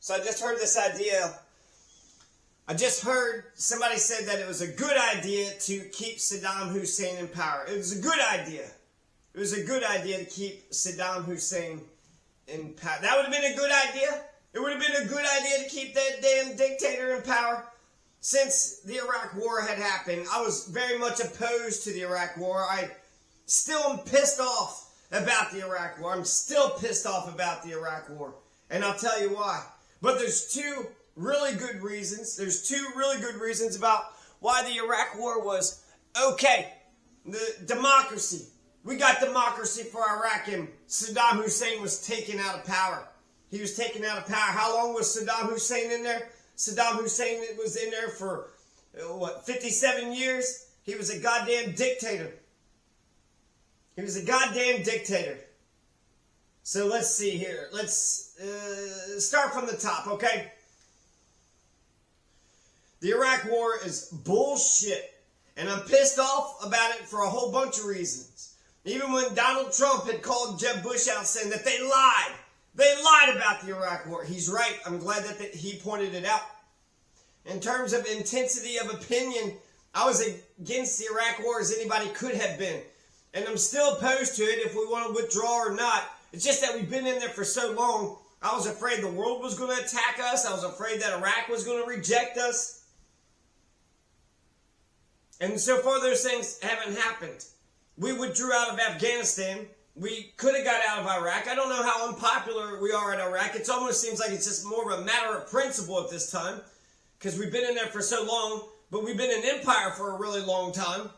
So I just heard this idea. I just heard somebody said that it was a good idea to keep Saddam Hussein in power. It was a good idea. It was a good idea to keep Saddam Hussein in power. That would have been a good idea. It would have been a good idea to keep that damn dictator in power. Since the Iraq War had happened, I was very much opposed to the Iraq War. I still am pissed off about the Iraq War. I'm still pissed off about the Iraq War. And I'll tell you why. But there's two really good reasons. There's two really good reasons about why the Iraq War was okay. The democracy. We got democracy for Iraq, and Saddam Hussein was taken out of power. He was taken out of power. How long was Saddam Hussein in there? Saddam Hussein was in there for, 57 years? He was a goddamn dictator. He was a goddamn dictator. So let's see here. Let's start from the top, okay? The Iraq War is bullshit. And I'm pissed off about it for a whole bunch of reasons. Even when Donald Trump had called Jeb Bush out saying that they lied. They lied about the Iraq War. He's right. I'm glad that he pointed it out. In terms of intensity of opinion, I was against the Iraq War as anybody could have been. And I'm still opposed to it if we want to withdraw or not. It's just that we've been in there for so long. I was afraid the world was going to attack us. I was afraid that Iraq was going to reject us. And so far those things haven't happened. We withdrew out of Afghanistan. We could have got out of Iraq. I don't know how unpopular we are in Iraq. It almost seems like it's just more of a matter of principle at this time. Because we've been in there for so long. But we've been an empire for a really long time.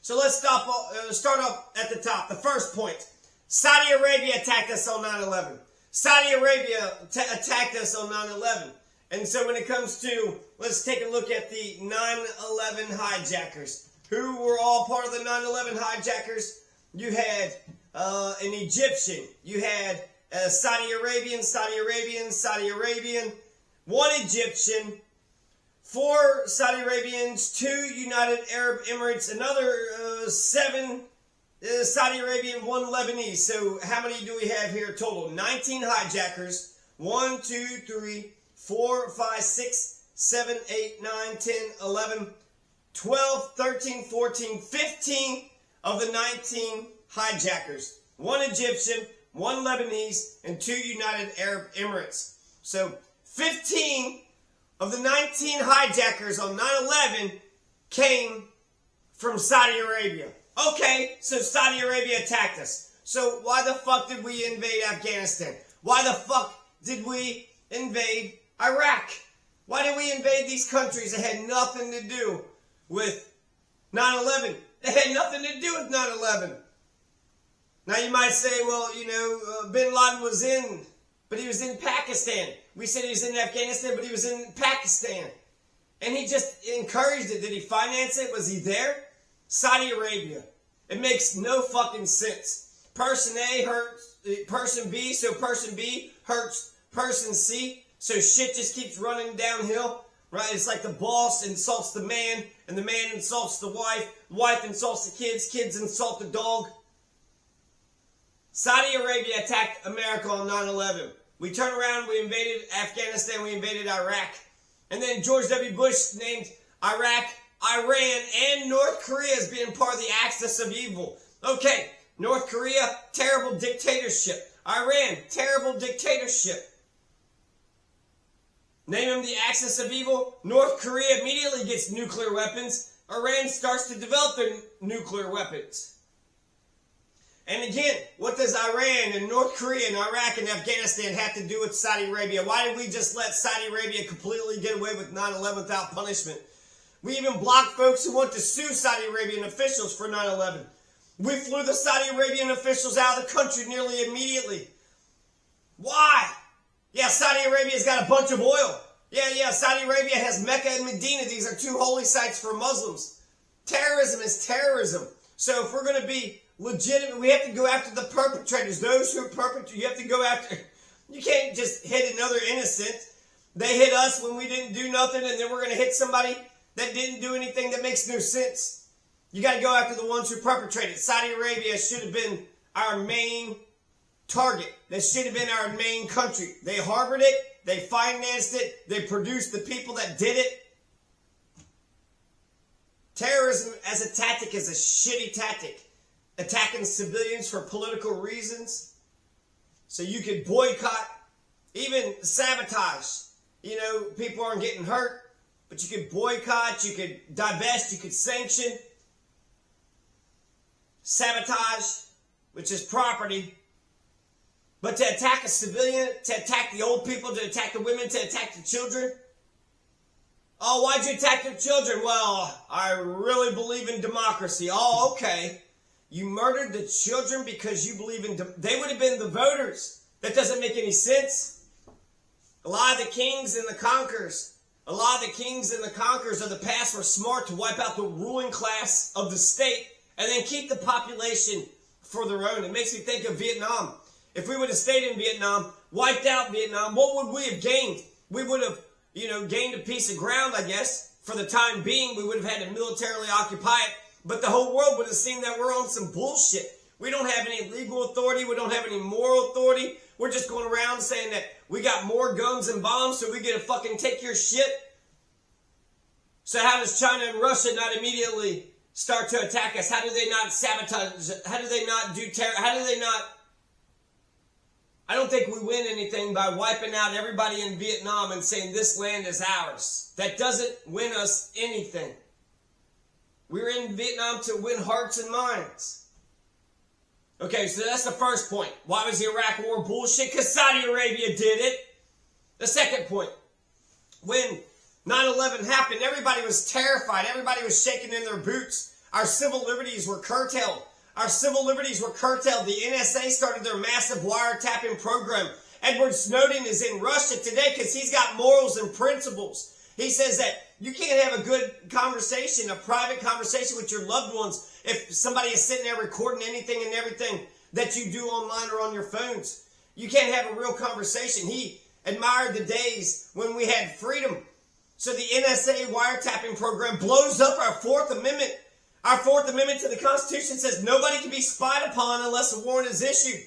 So let's start off at the top. The first point. Saudi Arabia attacked us on 9/11. Saudi Arabia attacked us on 9/11. And so when it comes to, let's take a look at the 9/11 hijackers. Who were all part of the 9/11 hijackers? You had an Egyptian. You had Saudi Arabian, one Egyptian, 4 Saudi Arabians, 2 United Arab Emirates, another 7 Saudi Arabian, 1 Lebanese. So how many do we have here total? 19 hijackers. 1, 2, 3, 4, 5, 6, 7, 8, 9, 10, 11, 12, 13, 14, 15 of the 19 hijackers. 1 Egyptian, 1 Lebanese, and 2 United Arab Emirates. So 15 of the 19 hijackers on 9/11 came from Saudi Arabia. Okay, so Saudi Arabia attacked us. So why the fuck did we invade Afghanistan? Why the fuck did we invade Iraq? Why did we invade these countries that had nothing to do with 9/11? They had nothing to do with 9/11. Now you might say, well, Bin Laden was but he was in Pakistan. We said he was in Afghanistan, but he was in Pakistan. And he just encouraged it. Did he finance it? Was he there? Saudi Arabia. It makes no fucking sense. Person A hurts person B, so person B hurts person C. So shit just keeps running downhill, right? It's like the boss insults the man, and the man insults the wife insults the kids insult the dog. Saudi Arabia attacked America on 9/11. We turned around, we invaded Afghanistan, we invaded Iraq. And then George W. Bush named Iraq, Iran, and North Korea as being part of the axis of evil. Okay, North Korea, terrible dictatorship. Iran, terrible dictatorship. Name them the axis of evil. North Korea immediately gets nuclear weapons. Iran starts to develop their nuclear weapons. And again, what does Iran and North Korea and Iraq and Afghanistan have to do with Saudi Arabia? Why did we just let Saudi Arabia completely get away with 9/11 without punishment? We even blocked folks who want to sue Saudi Arabian officials for 9/11. We flew the Saudi Arabian officials out of the country nearly immediately. Why? Yeah, Saudi Arabia's got a bunch of oil. Yeah, Saudi Arabia has Mecca and Medina. These are 2 holy sites for Muslims. Terrorism is terrorism. So if we're going to be legitimate, we have to go after the perpetrators. Those who perpetrate, you have to go after. You can't just hit another innocent. They hit us when we didn't do nothing, and then we're going to hit somebody that didn't do anything. That makes no sense. You got to go after the ones who perpetrated. Saudi Arabia should have been our main target that should have been our main country. They harbored it. They financed it. They produced the people that did it. Terrorism as a tactic is a shitty tactic. Attacking civilians for political reasons. So you could boycott, even sabotage. You know, people aren't getting hurt, but you could boycott, you could divest, you could sanction. Sabotage, which is property. But to attack a civilian, to attack the old people, to attack the women, to attack the children. Oh, why'd you attack the children? Well, I really believe in democracy. Oh, okay. You murdered the children because you believe in... They would have been the voters. That doesn't make any sense. A lot of the kings and the conquerors, of the past were smart to wipe out the ruling class of the state and then keep the population for their own. It makes me think of Vietnam. If we would have stayed in Vietnam, wiped out Vietnam, what would we have gained? We would have, gained a piece of ground, I guess. For the time being, we would have had to militarily occupy it. But the whole world would have seen that we're on some bullshit. We don't have any legal authority. We don't have any moral authority. We're just going around saying that we got more guns and bombs, so we get to fucking take your shit. So how does China and Russia not immediately start to attack us? How do they not sabotage? How do they not do terror? How do they not... I don't think we win anything by wiping out everybody in Vietnam and saying this land is ours. That doesn't win us anything. We were in Vietnam to win hearts and minds. Okay, so that's the first point. Why was the Iraq War bullshit? Because Saudi Arabia did it. The second point. When 9/11 happened, everybody was terrified. Everybody was shaking in their boots. Our civil liberties were curtailed. The NSA started their massive wiretapping program. Edward Snowden is in Russia today because he's got morals and principles. He says that you can't have a good conversation, a private conversation with your loved ones if somebody is sitting there recording anything and everything that you do online or on your phones. You can't have a real conversation. He admired the days when we had freedom. So the NSA wiretapping program blows up our Fourth Amendment. Our Fourth Amendment to the Constitution says nobody can be spied upon unless a warrant is issued.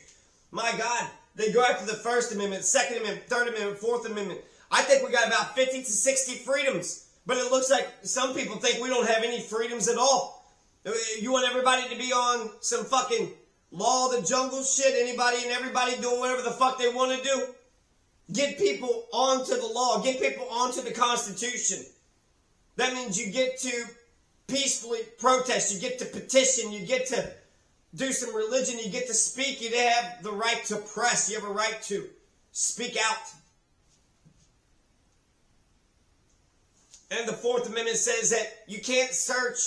My God, they go after the First Amendment, Second Amendment, Third Amendment, Fourth Amendment. I think we got about 50 to 60 freedoms. But it looks like some people think we don't have any freedoms at all. You want everybody to be on some fucking law of the jungle shit? Anybody and everybody doing whatever the fuck they want to do? Get people onto the law. Get people onto the Constitution. That means you get to peacefully protest. You get to petition. You get to do some religion. You get to speak. You have the right to press. You have a right to speak out. And the Fourth Amendment says that you can't search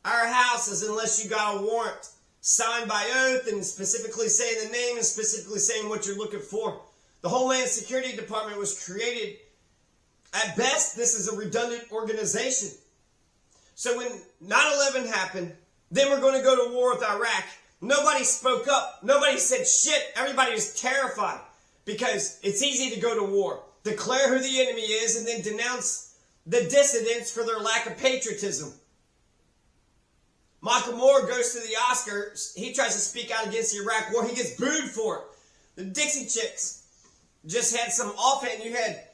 our houses unless you got a warrant signed by oath and specifically saying the name and specifically saying what you're looking for. The Homeland Security Department was created, at best, this is a redundant organization. So when 9/11 happened, then we're going to go to war with Iraq. Nobody spoke up. Nobody said shit. Everybody was terrified because it's easy to go to war. Declare who the enemy is and then denounce the dissidents for their lack of patriotism. Michael Moore goes to the Oscars. He tries to speak out against the Iraq War. He gets booed for it. The Dixie Chicks just had some offhand. You had,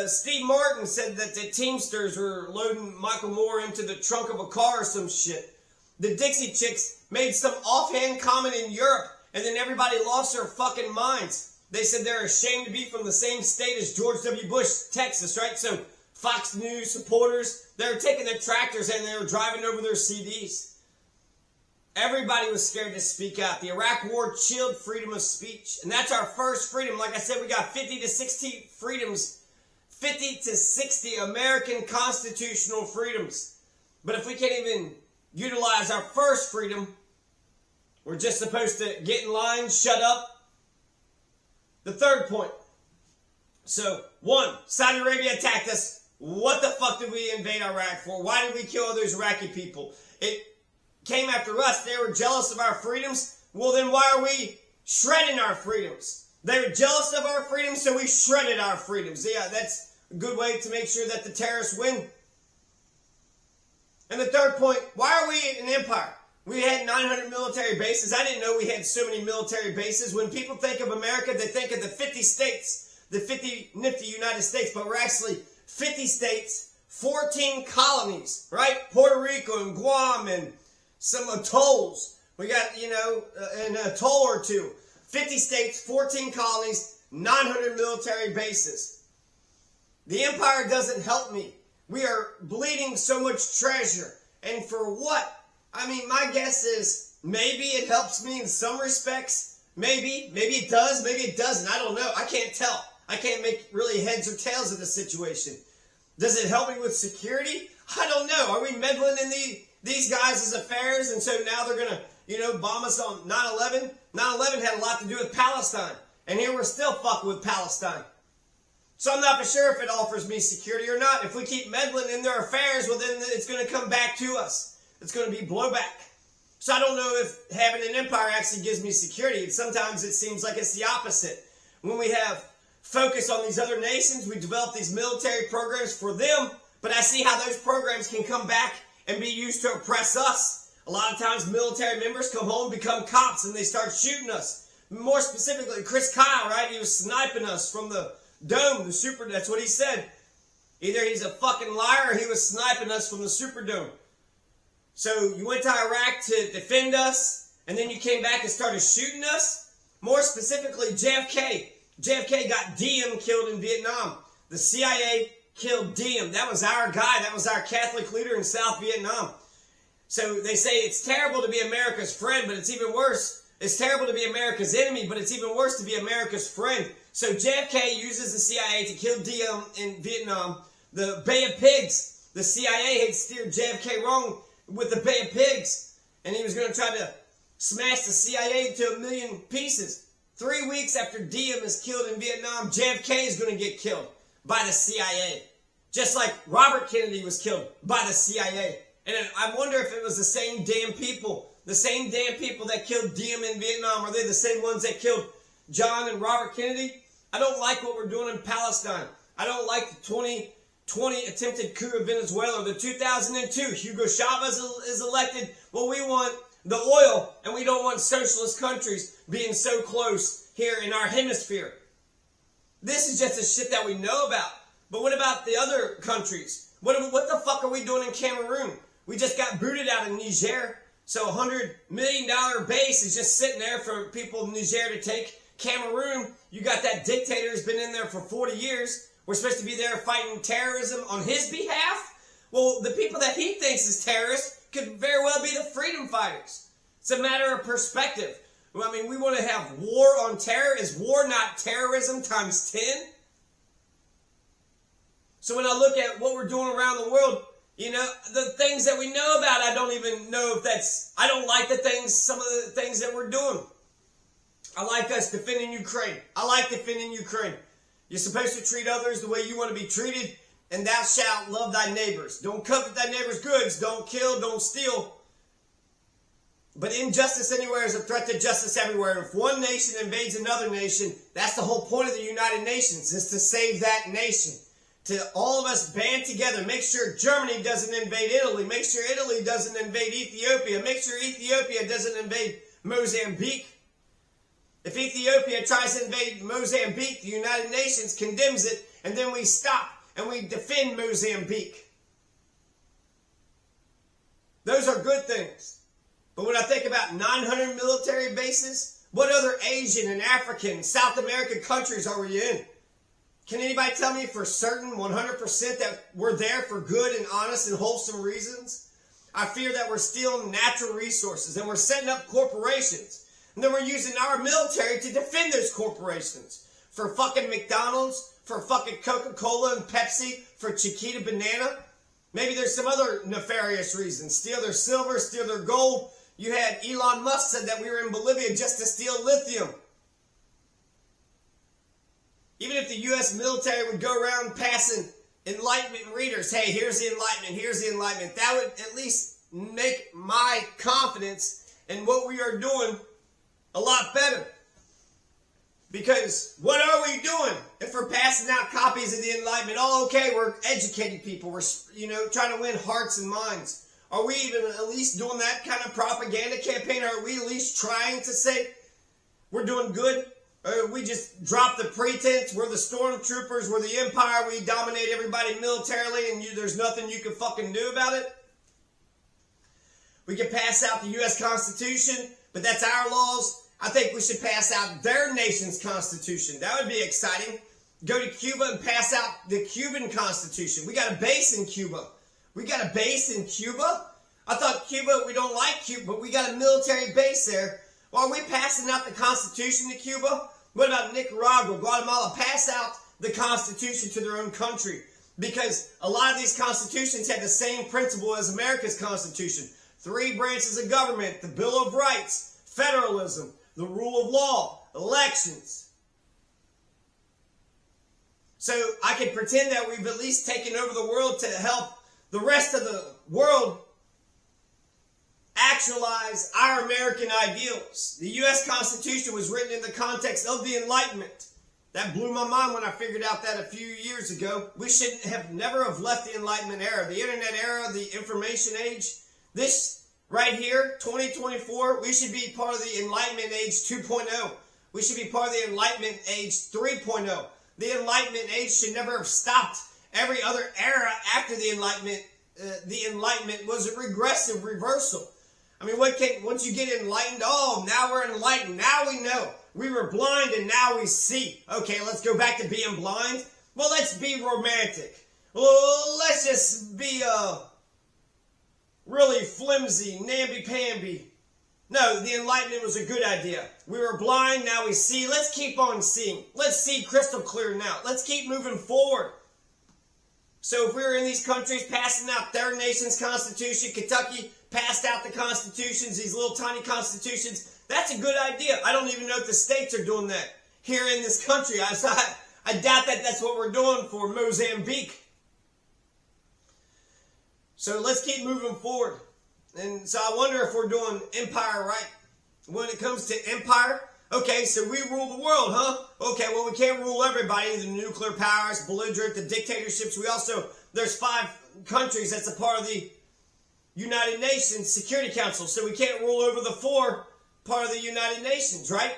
Steve Martin said that the Teamsters were loading Michael Moore into the trunk of a car or some shit. The Dixie Chicks made some offhand comment in Europe, and then everybody lost their fucking minds. They said they're ashamed to be from the same state as George W. Bush, Texas, right? So Fox News supporters, they were taking their tractors and they were driving over their CDs. Everybody was scared to speak out. The Iraq War chilled freedom of speech. And that's our first freedom. Like I said, we got 50 to 60 freedoms. 50 to 60 American constitutional freedoms. But if we can't even utilize our first freedom, we're just supposed to get in line, shut up. The third point. So, 1, Saudi Arabia attacked us. What the fuck did we invade Iraq for? Why did we kill all those Iraqi people? It came after us. They were jealous of our freedoms. Well, then why are we shredding our freedoms? They were jealous of our freedoms, so we shredded our freedoms. Yeah, that's a good way to make sure that the terrorists win. And the third point, why are we an empire? We had 900 military bases. I didn't know we had so many military bases. When people think of America, they think of the 50 states, the 50 nifty United States, but we're actually 50 states, 14 colonies, right? Puerto Rico and Guam and some atolls. We got, an atoll or two. 50 states, 14 colonies, 900 military bases. The empire doesn't help me. We are bleeding so much treasure. And for what? I mean, my guess is maybe it helps me in some respects. Maybe it does, maybe it doesn't. I don't know. I can't tell. I can't make really heads or tails of the situation. Does it help me with security? I don't know. Are we meddling in these guys' affairs? And so now they're going to, bomb us on 9/11? 9/11 had a lot to do with Palestine. And here we're still fucking with Palestine. So I'm not for sure if it offers me security or not. If we keep meddling in their affairs, well, then it's going to come back to us. It's going to be blowback. So I don't know if having an empire actually gives me security. Sometimes it seems like it's the opposite. When we have focus on these other nations, we develop these military programs for them, but I see how those programs can come back and be used to oppress us. A lot of times military members come home, become cops, and they start shooting us. More specifically, Chris Kyle, right? He was sniping us from the dome, that's what he said. Either he's a fucking liar or he was sniping us from the Superdome. So you went to Iraq to defend us, and then you came back and started shooting us? More specifically, JFK. JFK got Diem killed in Vietnam. The CIA killed Diem. That was our guy. That was our Catholic leader in South Vietnam. So they say it's terrible to be America's friend, but it's even worse. It's terrible to be America's enemy, but it's even worse to be America's friend. So JFK uses the CIA to kill Diem in Vietnam. The Bay of Pigs. The CIA had steered JFK wrong with the Bay of Pigs, and he was going to try to smash the CIA to 1 million pieces. 3 weeks after Diem is killed in Vietnam, JFK is going to get killed by the CIA. Just like Robert Kennedy was killed by the CIA. And I wonder if it was the same damn people that killed Diem in Vietnam. Are they the same ones that killed John and Robert Kennedy? I don't like what we're doing in Palestine. I don't like the 2020 attempted coup of Venezuela. The 2002, Hugo Chavez is elected. Well, we want the oil, and we don't want socialist countries being so close here in our hemisphere. This is just the shit that we know about. But what about the other countries? What the fuck are we doing in Cameroon? We just got booted out of Niger. So $100 million base is just sitting there for people in Niger to take. Cameroon, you got that dictator who's been in there for 40 years. We're supposed to be there fighting terrorism on his behalf? Well, the people that he thinks is terrorists could very well be the freedom fighters. It's a matter of perspective. I mean, we want to have war on terror. Is war not terrorism times 10? So when I look at what we're doing around the world, the things that we know about, I don't even know if I don't like some of the things that we're doing. I like us defending Ukraine. I like defending Ukraine. You're supposed to treat others the way you want to be treated, and thou shalt love thy neighbors. Don't covet thy neighbor's goods. Don't kill. Don't steal. But injustice anywhere is a threat to justice everywhere. If one nation invades another nation, that's the whole point of the United Nations, is to save that nation. To all of us band together. Make sure Germany doesn't invade Italy. Make sure Italy doesn't invade Ethiopia. Make sure Ethiopia doesn't invade Mozambique. If Ethiopia tries to invade Mozambique, the United Nations condemns it, and then we stop and we defend Mozambique. Those are good things. But when I think about 900 military bases, what other Asian and African, South American countries are we in? Can anybody tell me for certain, 100%, that we're there for good and honest and wholesome reasons? I fear that we're stealing natural resources and we're setting up corporations. And then we're using our military to defend those corporations. For fucking McDonald's, for fucking Coca-Cola and Pepsi, for Chiquita Banana. Maybe there's some other nefarious reasons. Steal their silver, steal their gold. You had Elon Musk said that we were in Bolivia just to steal lithium. Even if the U.S. military would go around passing Enlightenment readers, hey, here's the Enlightenment, here's the Enlightenment, that would at least make my confidence in what we are doing a lot better. Because what are we doing if we're passing out copies of the Enlightenment? Oh, okay, we're educating people. We're, trying to win hearts and minds. Are we even at least doing that kind of propaganda campaign? Are we at least trying to say we're doing good? Or we just drop the pretense, we're the stormtroopers, we're the empire, we dominate everybody militarily, and there's nothing you can fucking do about it? We can pass out the U.S. Constitution, but that's our laws. I think we should pass out their nation's Constitution. That would be exciting. Go to Cuba and pass out the Cuban Constitution. We got a base in Cuba. We got a base in Cuba? I thought Cuba, we don't like Cuba, but we got a military base there. Well, are we passing out the Constitution to Cuba? What about Nicaragua, Guatemala? Pass out the Constitution to their own country. Because a lot of these constitutions have the same principle as America's Constitution. 3 branches of government, the Bill of Rights, federalism, the rule of law, elections. So I can pretend that we've at least taken over the world to help the rest of the world actualize our American ideals. The U.S. Constitution was written in the context of the Enlightenment. That blew my mind when I figured out that a few years ago. We should have never have left the Enlightenment era, the internet era, the information age. This right here, 2024, we should be part of the Enlightenment age 2.0. We should be part of the Enlightenment age 3.0. The Enlightenment age should never have stopped. Every other era after the Enlightenment was a regressive reversal. I mean, once you get enlightened, oh, now we're enlightened. Now we know. We were blind and now we see. Okay, let's go back to being blind. Well, let's be romantic. Well, let's just be really flimsy, namby-pamby. No, the Enlightenment was a good idea. We were blind, now we see. Let's keep on seeing. Let's see crystal clear now. Let's keep moving forward. So if we were in these countries passing out their nation's constitution, Kentucky passed out the constitutions, these little tiny constitutions, that's a good idea. I don't even know if the states are doing that here in this country. I doubt that that's what we're doing for Mozambique. So let's keep moving forward. And so I wonder if we're doing empire right. When it comes to empire, okay, so we rule the world, huh? Okay, well, we can't rule everybody, the nuclear powers, belligerent, the dictatorships. There's 5 countries that's a part of the United Nations Security Council, so we can't rule over the 4 part of the United Nations, right?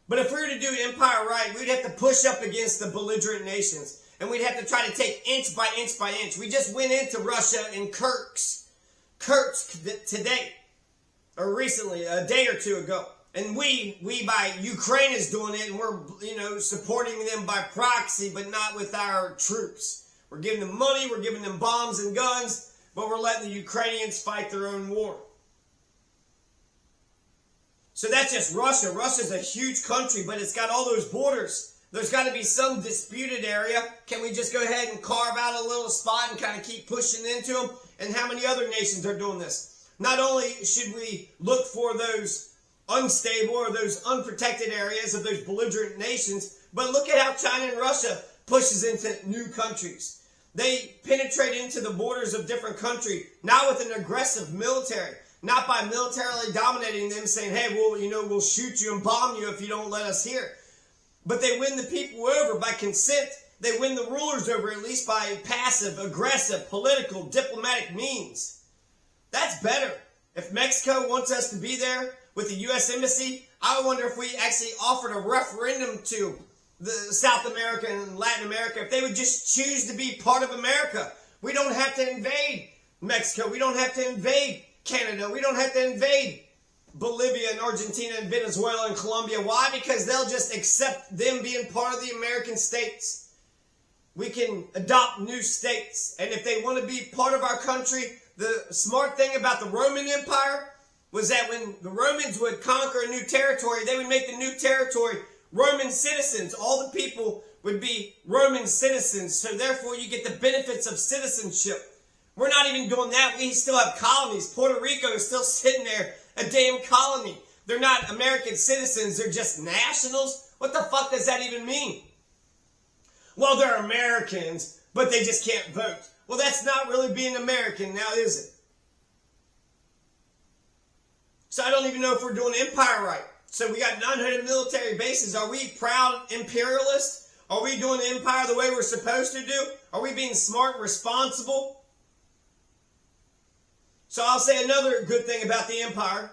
But if we were to do empire right, we'd have to push up against the belligerent nations, and we'd have to try to take inch by inch by inch. We just went into Russia in Kursk today, or recently, a day or 2 ago. And we by Ukraine is doing it, and we're, supporting them by proxy, but not with our troops. We're giving them money, we're giving them bombs and guns, but we're letting the Ukrainians fight their own war. So that's just Russia. Russia's a huge country, but it's got all those borders. There's got to be some disputed area. Can we just go ahead and carve out a little spot and kind of keep pushing into them? And how many other nations are doing this? Not only should we look for those unstable or those unprotected areas of those belligerent nations, but look at how China and Russia pushes into new countries. They penetrate into the borders of different countries, not with an aggressive military, not by militarily dominating them, saying, hey, we'll shoot you and bomb you if you don't let us here. But they win the people over by consent. They win the rulers over, at least by passive, aggressive, political, diplomatic means. That's better. If Mexico wants us to be there with the U.S. Embassy, I wonder if we actually offered a referendum to the South America and Latin America, if they would just choose to be part of America. We don't have to invade Mexico. We don't have to invade Canada. We don't have to invade Bolivia and Argentina and Venezuela and Colombia. Why? Because they'll just accept them being part of the American states. We can adopt new states. And if they want to be part of our country, the smart thing about the Roman Empire was that when the Romans would conquer a new territory, they would make the new territory Roman citizens. All the people would be Roman citizens. So therefore you get the benefits of citizenship. We're not even doing that. We still have colonies. Puerto Rico is still sitting there, a damn colony. They're not American citizens. They're just nationals. What the fuck does that even mean? Well, they're Americans, but they just can't vote. Well, that's not really being American now, is it? So I don't even know if we're doing empire right. So we got 900 military bases. Are we proud imperialists? Are we doing empire the way we're supposed to do? Are we being smart and responsible? So I'll say another good thing about the empire,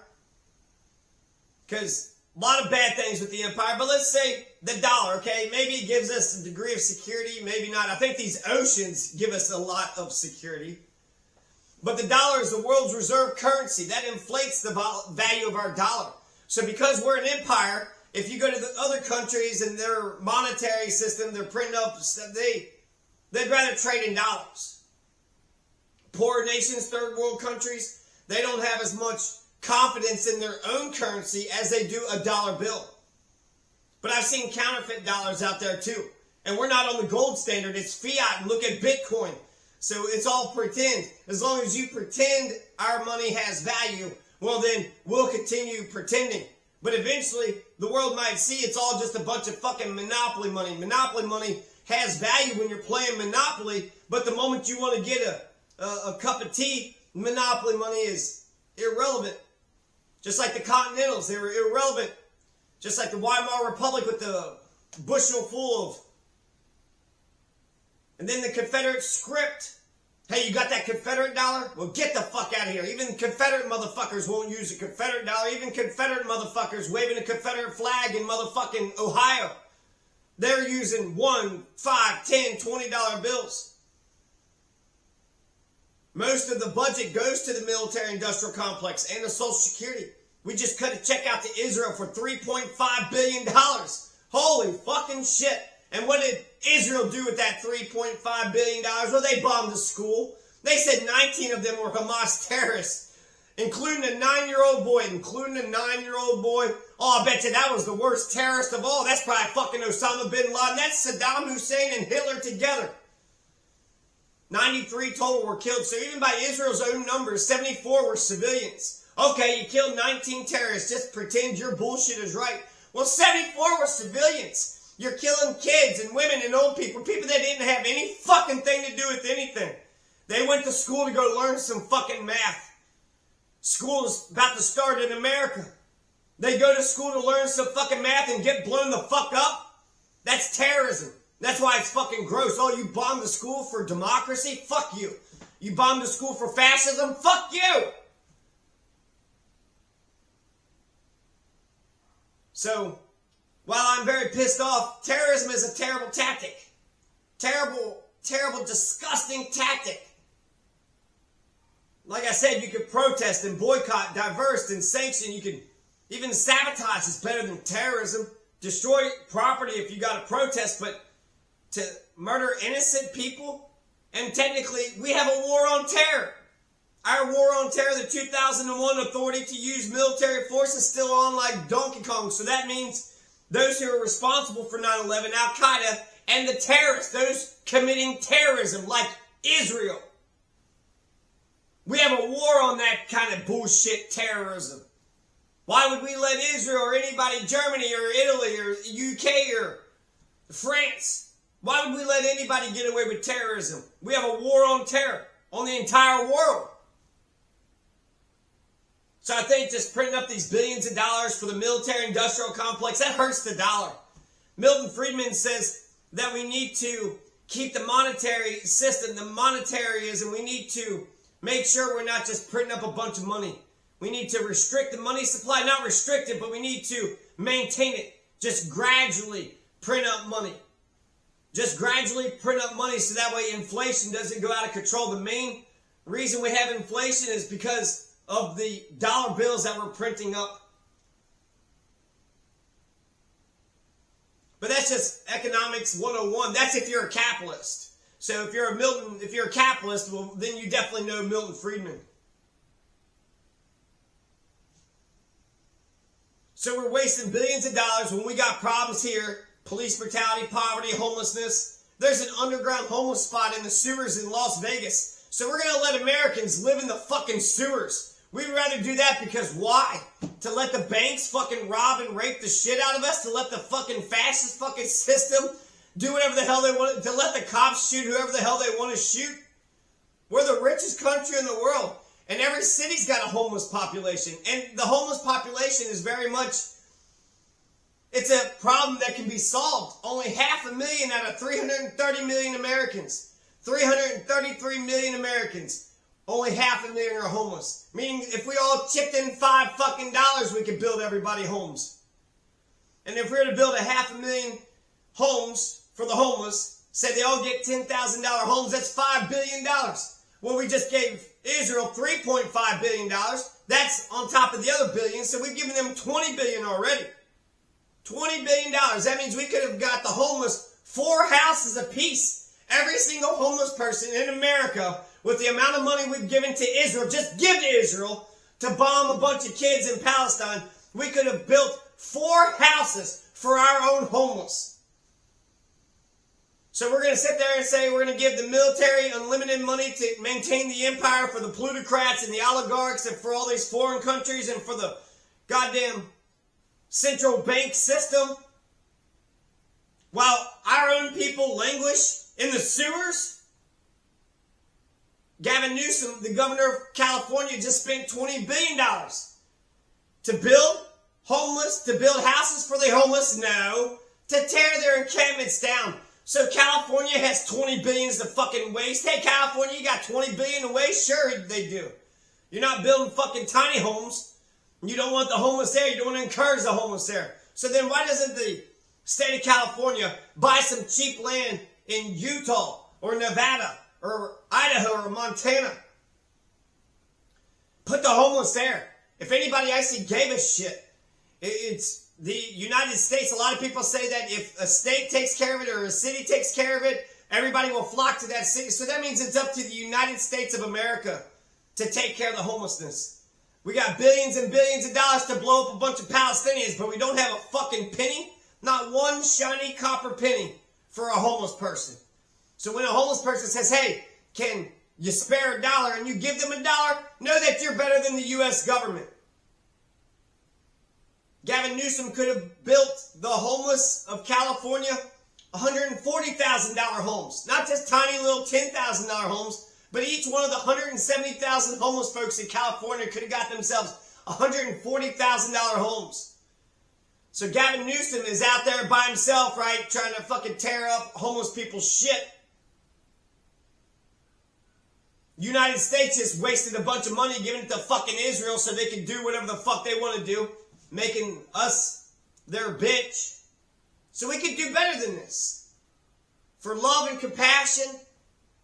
because a lot of bad things with the empire, but let's say the dollar, okay? Maybe it gives us a degree of security, maybe not. I think these oceans give us a lot of security. But the dollar is the world's reserve currency. That inflates the value of our dollar. So because we're an empire, if you go to the other countries and their monetary system, they're printing up stuff, they'd rather trade in dollars. Poor nations, third world countries, they don't have as much confidence in their own currency as they do a dollar bill. But I've seen counterfeit dollars out there too. And we're not on the gold standard, it's fiat. And look at Bitcoin. So it's all pretend. As long as you pretend our money has value, well then we'll continue pretending. But eventually the world might see it's all just a bunch of fucking monopoly money. Monopoly money has value when you're playing Monopoly, but the moment you want to get a cup of tea, monopoly money is irrelevant. Just like the Continentals, they were irrelevant. Just like the Weimar Republic with the bushel full of. And then the Confederate script. Hey, you got that Confederate dollar? Well, get the fuck out of here. Even Confederate motherfuckers won't use a Confederate dollar. Even Confederate motherfuckers waving a Confederate flag in motherfucking Ohio. They're using $1, $5, $10, $20 bills. Most of the budget goes to the military-industrial complex and the Social Security. We just cut a check out to Israel for $3.5 billion. Holy fucking shit. And what did Israel do with that $3.5 billion? Well, they bombed the school. They said 19 of them were Hamas terrorists, including a 9-year-old boy. Oh, I bet you that was the worst terrorist of all. That's probably fucking Osama bin Laden. That's Saddam Hussein and Hitler together. 93 total were killed. So even by Israel's own numbers, 74 were civilians. Okay, you killed 19 terrorists. Just pretend your bullshit is right. Well, 74 were civilians. You're killing kids and women and old people. People that didn't have any fucking thing to do with anything. They went to school to go learn some fucking math. School's about to start in America. They go to school to learn some fucking math and get blown the fuck up? That's terrorism. That's why it's fucking gross. Oh, you bombed the school for democracy? Fuck you. You bombed the school for fascism? Fuck you. So, while I'm very pissed off, terrorism is a terrible tactic. Terrible, disgusting tactic. Like I said, you could protest and boycott, divest and sanction. You can even sabotage is better than terrorism. Destroy property if you got to protest, but to murder innocent people? And technically, we have a war on terror. Our war on terror, the 2001 authority to use military force is still on like Donkey Kong. So that means those who are responsible for 9/11, Al-Qaeda, and the terrorists, those committing terrorism like Israel. We have a war on that kind of bullshit terrorism. Why would we let Israel or anybody, Germany or Italy or UK or France, why would we let anybody get away with terrorism? We have a war on terror on the entire world. So I think just printing up these billions of dollars for the military-industrial complex, that hurts the dollar. Milton Friedman says that we need to keep the monetary system, the monetaryism, we need to make sure we're not just printing up a bunch of money. We need to restrict the money supply, not restrict it, but we need to maintain it. Just gradually print up money. Just gradually print up money so that way inflation doesn't go out of control. The main reason we have inflation is because of the dollar bills that we're printing up. But that's just economics 101. That's if you're a capitalist. So if you're a capitalist, well, then you definitely know Milton Friedman. So we're wasting billions of dollars when we got problems here. Police brutality, poverty, homelessness. There's an underground homeless spot in the sewers in Las Vegas. So we're going to let Americans live in the fucking sewers. We'd rather do that because why? To let the banks fucking rob and rape the shit out of us? To let the fucking fascist fucking system do whatever the hell they want? To let the cops shoot whoever the hell they want to shoot? We're the richest country in the world. And every city's got a homeless population. And the homeless population is very much, it's a problem that can be solved. Only 500,000 out of 330 million Americans. 333 million Americans only 500,000 are homeless. Meaning if we all chipped in $5 we could build everybody homes. And if we were to build 500,000 homes for the homeless, say they all get $10,000 homes, that's $5 billion. Well, we just gave Israel $3.5 billion. That's on top of the other billion, so we've given them $20 billion already. $20 billion. That means we could have got the homeless 4 houses apiece. Every single homeless person in America, with the amount of money we've given to Israel, just give to Israel to bomb a bunch of kids in Palestine, we could have built 4 houses for our own homeless. So we're going to sit there and say we're going to give the military unlimited money to maintain the empire for the plutocrats and the oligarchs and for all these foreign countries and for the goddamn central bank system, while our own people languish in the sewers. Gavin Newsom, the governor of California, just spent $20 billion to build homeless, to build houses for the homeless, no, to tear their encampments down. So California has $20 billion to fucking waste. Hey, California, you got $20 billion to waste? Sure, they do. You're not building fucking tiny homes. You don't want the homeless there. You don't want to encourage the homeless there. So then why doesn't the state of California buy some cheap land in Utah or Nevada or Idaho or Montana? Put the homeless there. If anybody actually gave a shit, it's the United States. A lot of people say that if a state takes care of it or a city takes care of it, everybody will flock to that city. So that means it's up to the United States of America to take care of the homelessness. We got billions and billions of dollars to blow up a bunch of Palestinians, but we don't have a fucking penny, not one shiny copper penny for a homeless person. So when a homeless person says, hey, can you spare $1 and you give them $1, know that you're better than the U.S. government. Gavin Newsom could have built the homeless of California $140,000 homes, not just tiny little $10,000 homes, but each one of the 170,000 homeless folks in California could have got themselves $140,000 homes. So Gavin Newsom is out there by himself, right, trying to fucking tear up homeless people's shit. United States just wasted a bunch of money giving it to fucking Israel so they can do whatever the fuck they want to do, making us their bitch. So we could do better than this. For love and compassion,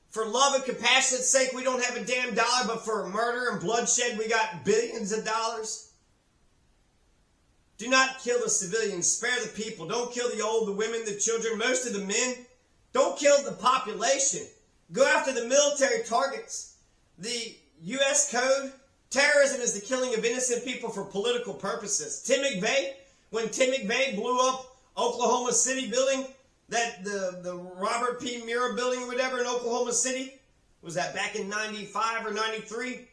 for love and compassion's sake, we don't have a damn dollar, but for murder and bloodshed, we got billions of dollars. Do not kill the civilians. Spare the people. Don't kill the old, the women, the children, most of the men. Don't kill the population. Go after the military targets. The U.S. Code, terrorism is the killing of innocent people for political purposes. Tim McVeigh, when Tim McVeigh blew up Oklahoma City building, that the Robert P. Murrah building or whatever in Oklahoma City, was that back in 95 or 93?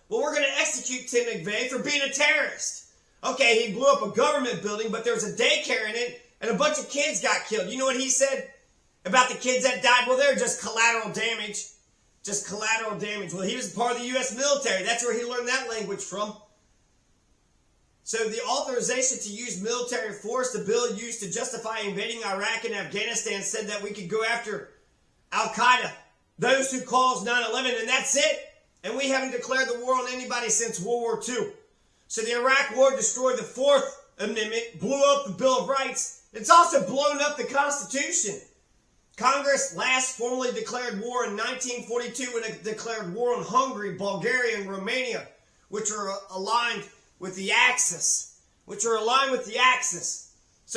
Well, we're going to execute Tim McVeigh for being a terrorist. Okay, he blew up a government building, but there was a daycare in it, and a bunch of kids got killed. You know what he said about the kids that died? Well, they're just collateral damage. Just collateral damage. Well, he was part of the U.S. military. That's where he learned that language from. So the authorization to use military force, the bill used to justify invading Iraq and Afghanistan, said that we could go after Al-Qaeda, those who caused 9/11, and that's it. And we haven't declared the war on anybody since World War II. So the Iraq War destroyed the Fourth Amendment, blew up the Bill of Rights. It's also blown up the Constitution. Congress last formally declared war in 1942 when it declared war on Hungary, Bulgaria, and Romania, which are aligned with the Axis. So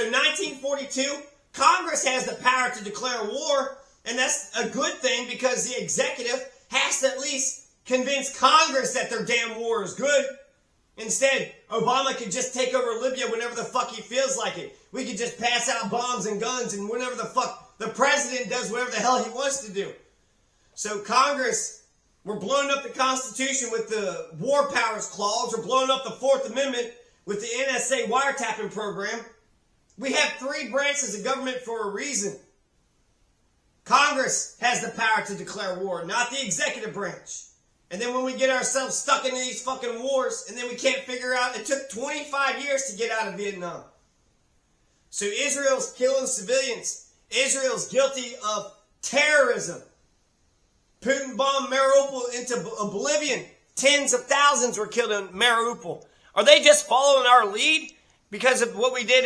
1942, Congress has the power to declare war, and that's a good thing because the executive has to at least convince Congress that their damn war is good. Instead, Obama could just take over Libya whenever the fuck he feels like it. We could just pass out bombs and guns, and whenever the fuck the president does whatever the hell he wants to do. So Congress, we're blowing up the Constitution with the War Powers Clause. We're blowing up the Fourth Amendment with the NSA wiretapping program. We have 3 branches of government for a reason. Congress has the power to declare war, not the executive branch. And then when we get ourselves stuck into these fucking wars, and then we can't figure out, it took 25 years to get out of Vietnam. So Israel's killing civilians. Israel's guilty of terrorism Putin bombed Mariupol into oblivion. Tens of thousands were killed in Mariupol. Are they just following our lead because of what we did in